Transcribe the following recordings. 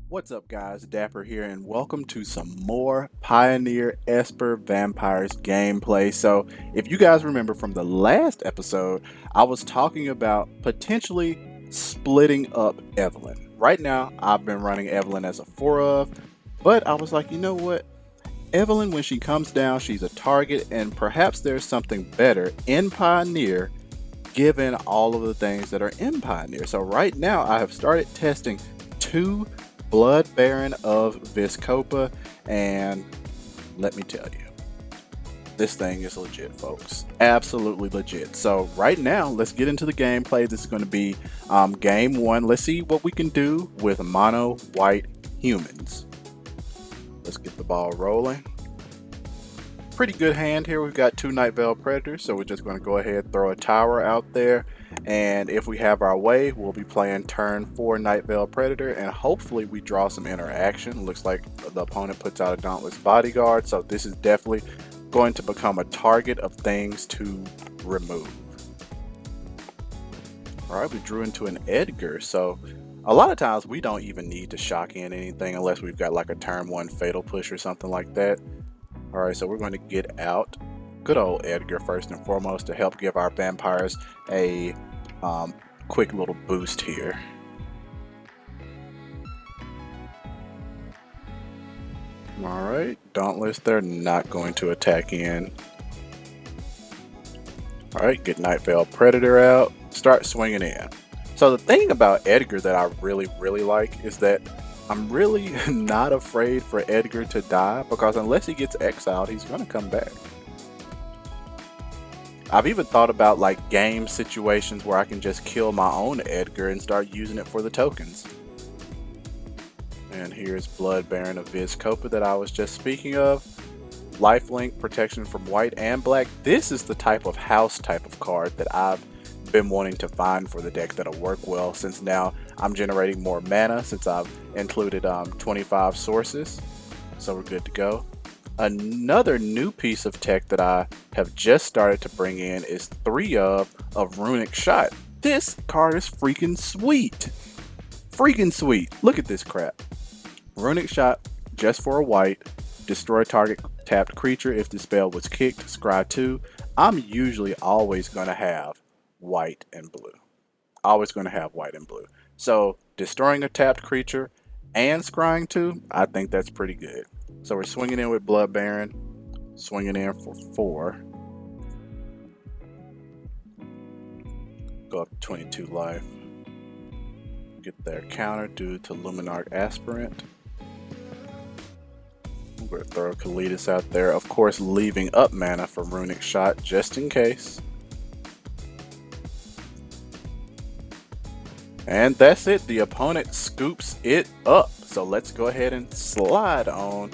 What's up, guys? Dapper here, and welcome to some more Pioneer Esper Vampires gameplay. So, if you guys remember from the last episode, I was talking about potentially splitting up Evelyn. Right now, I've been running Evelyn as a 4 of, but I was like, you know what? Evelyn, when she comes down, she's a target, and perhaps there's something better in Pioneer given all of the things that are in Pioneer. So right now I have started testing two Blood Baron of Viscopa, and let me tell you, this thing is legit, folks. Absolutely legit. So right now, let's get into the gameplay. This is going to be game one. Let's see what we can do with mono white humans. Let's get the ball rolling. Pretty good hand here. We've got two Night Veil Predators, so we're just going to go ahead and throw a tower out there. And if we have our way, we'll be playing turn 4 Night Veil Predator, and hopefully we draw some interaction. Looks like the opponent puts out a Dauntless Bodyguard, so this is definitely going to become a target of things to remove. Alright, we drew into an Edgar, so a lot of times we don't even need to shock in anything unless we've got like a turn 1 Fatal Push or something like that. Alright, so we're going to get out good old Edgar first and foremost to help give our vampires a quick little boost here. Alright, Dauntless, they're not going to attack in. Alright, get Night Veil Predator out, start swinging in. So the thing about Edgar that I really like is that I'm really not afraid for Edgar to die, because unless he gets exiled, he's going to come back. I've even thought about like game situations where I can just kill my own Edgar and start using it for the tokens. And here's Blood Baron of Viscopa that I was just speaking of. Lifelink, protection from white and black. This is the type of house type of card that I've been wanting to find for the deck that'll work well, since now I'm generating more mana since I've included 25 sources. So we're good to go. Another new piece of tech that I have just started to bring in is 3 of Runic Shot. This card is freaking sweet. Freaking sweet. Look at this crap. Runic Shot, just for a white. Destroy target tapped creature if the spell was kicked. Scry 2. I'm usually always going to have white and blue. Always going to have white and blue. So destroying a tapped creature and scrying 2, I think that's pretty good. So we're swinging in with Blood Baron, swinging in for 4. Go up to 22 life. Get their counter due to Luminarch Aspirant. We're going to throw Kalidas out there, of course leaving up mana for Runic Shot just in case. And that's it. The opponent scoops it up. So let's go ahead and slide on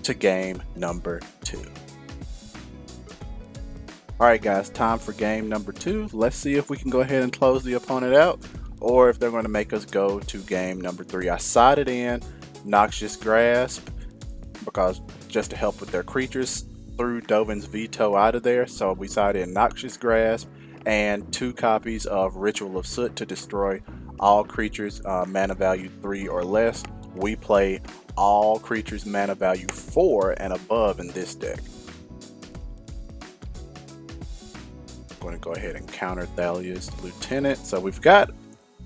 to game number 2. Alright guys, time for game number 2. Let's see if we can go ahead and close the opponent out, or if they're going to make us go to game number 3. I sided in Noxious Grasp because just to help with their creatures, threw Dovin's Veto out of there. So we sided in Noxious Grasp and 2 copies of Ritual of Soot to destroy all creatures mana value 3 or less. We play all creatures mana value 4 and above in this deck. I'm going to go ahead and counter Thalia's Lieutenant. So we've got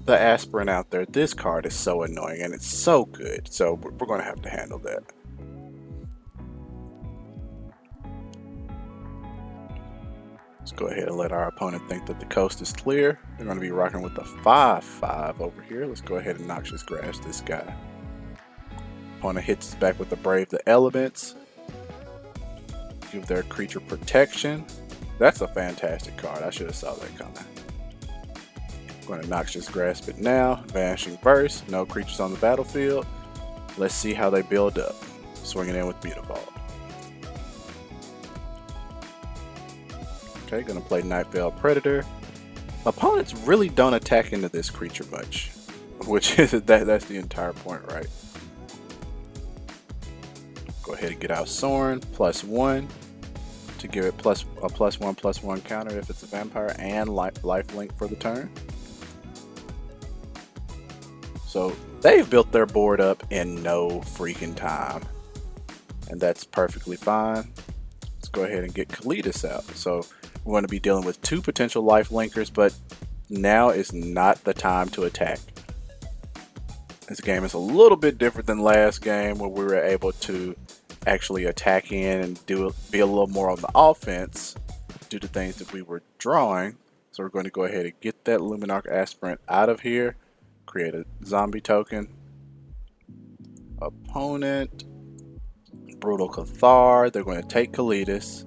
the Aspirant out there. This card is so annoying and it's so good. So we're going to have to handle that. Let's go ahead and let our opponent think that the coast is clear. They're going to be rocking with the 5/5 over here. Let's go ahead and Noxious Grasp this guy. Opponent hits us back with the Brave the Elements. Give their creature protection. That's a fantastic card. I should have saw that coming. I'm going to Noxious Grasp it now. Vanishing Burst. No creatures on the battlefield. Let's see how they build up. Swinging in with Beautiful. Okay, gonna play Night Veil Predator. Opponents really don't attack into this creature much, which is that's the entire point, right? Go ahead and get out Sorin, +1 to give it a +1/+1 counter if it's a vampire, and lifelink for the turn. So they've built their board up in no freaking time. And that's perfectly fine. Let's go ahead and get Kalidas out. So we're going to be dealing with 2 potential life linkers, but now is not the time to attack. This game is a little bit different than last game where we were able to actually attack in and be a little more on the offense due to things that we were drawing. So we're going to go ahead and get that Luminarch Aspirant out of here, create a zombie token, opponent, Brutal Cathar. They're going to take Kalidas,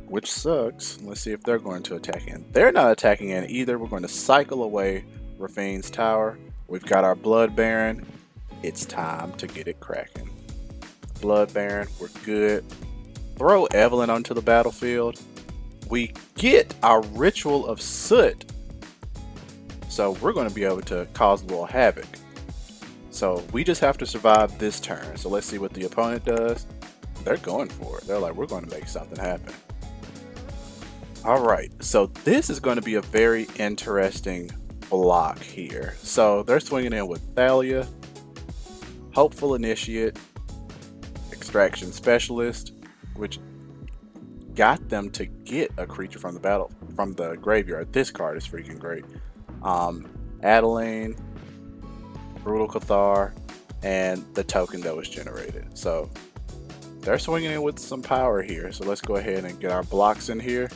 which sucks. Let's see if they're going to attack in. They're not attacking in either. We're going to cycle away Rafine's Tower. We've got our Blood Baron. It's time to get it cracking. Blood Baron, we're good. Throw Evelyn onto the battlefield. We get our Ritual of Soot. So we're going to be able to cause a little havoc. So we just have to survive this turn. So let's see what the opponent does. They're going for it. They're like, we're going to make something happen. Alright, so this is going to be a very interesting block here. So they're swinging in with Thalia, Hopeful Initiate, Extraction Specialist, which got them to get a creature from the graveyard. This card is freaking great. Adeline, Brutal Cathar, and the token that was generated. So they're swinging in with some power here. So let's go ahead and get our blocks in here.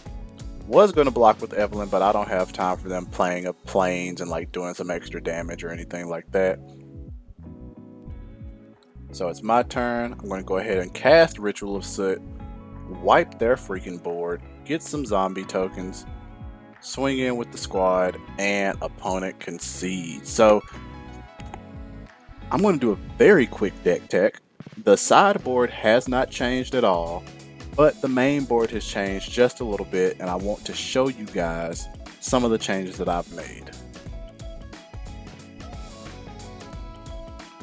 Was going to block with Evelyn, but I don't have time for them playing up planes and like doing some extra damage or anything like that. So it's my turn. I'm going to go ahead and cast Ritual of Soot, wipe their freaking board, get some zombie tokens, swing in with the squad, and opponent concedes. So I'm going to do a very quick deck tech. The sideboard has not changed at all, but the main board has changed just a little bit, and I want to show you guys some of the changes that I've made.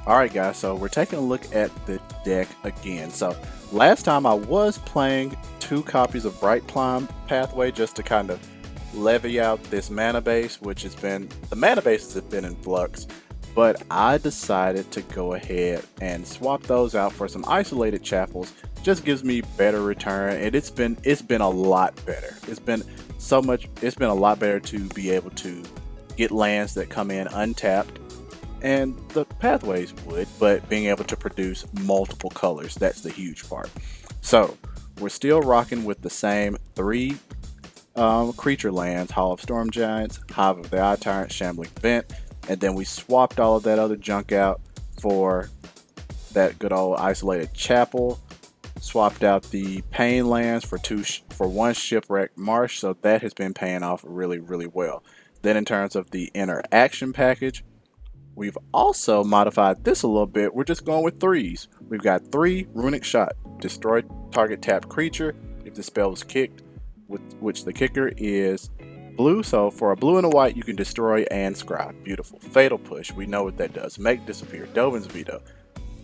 Alright guys, so we're taking a look at the deck again. So last time I was playing 2 copies of Bright Climb Pathway just to kind of levy out this mana base, which has been, the mana base has been in flux, but I decided to go ahead and swap those out for some isolated chapels. Just gives me better return, and it's been a lot better. It's been a lot better to be able to get lands that come in untapped, and the pathways would, but being able to produce multiple colors, that's the huge part. So we're still rocking with the same 3 creature lands: Hall of Storm Giants, Hive of the Eye Tyrant, Shambling Vent, and then we swapped all of that other junk out for that good old isolated chapel. Swapped out the Pain lands for 1 Shipwreck Marsh, so that has been paying off really, really well. Then in terms of the interaction package, we've also modified this a little bit. We're just going with 3s. We've got 3 Runic Shot. Destroy target tapped creature if the spell was kicked, which the kicker is blue. So for a blue and a white, you can destroy and scry. Beautiful. Fatal Push. We know what that does. Make Disappear. Dovin's Veto.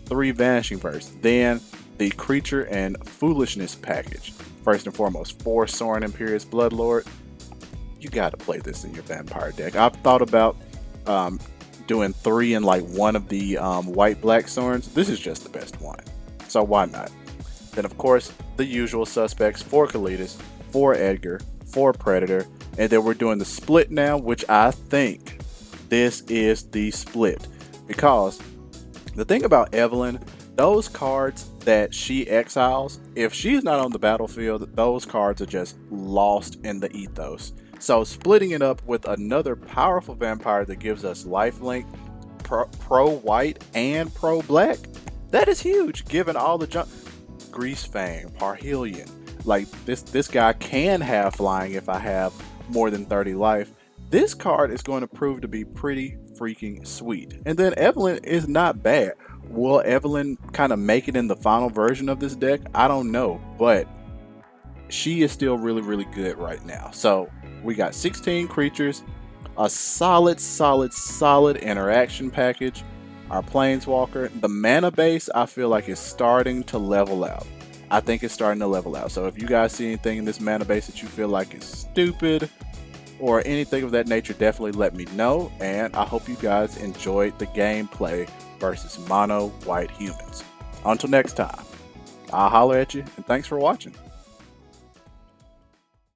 3 Vanishing Verse. Then the Creature and Foolishness package. First and foremost, 4 Sorin Imperious Bloodlord. You gotta play this in your vampire deck. I've thought about doing 3 in like one of the white-black Sorins. This is just the best one, so why not? Then of course the usual suspects: 4 Kalidas, 4 Edgar, 4 Predator, and then we're doing the split now, which I think this is the split, because the thing about Evelyn, those cards that she exiles, if she's not on the battlefield, those cards are just lost in the ethos. So splitting it up with another powerful vampire that gives us lifelink, pro white and pro black, that is huge given all the junk. Greasefang, Parhelion, like this guy can have flying if I have more than 30 life. This card is going to prove to be pretty freaking sweet. And then Evelyn is not bad. Will Evelyn kind of make it in the final version of this deck? I don't know, but she is still really, really good right now. So we got 16 creatures, a solid interaction package, our Planeswalker. The mana base, I feel like, is starting to level out. I think it's starting to level out. So if you guys see anything in this mana base that you feel like is stupid, or anything of that nature, definitely let me know. And I hope you guys enjoyed the gameplay versus mono white humans. Until next time, I'll holler at you, and thanks for watching.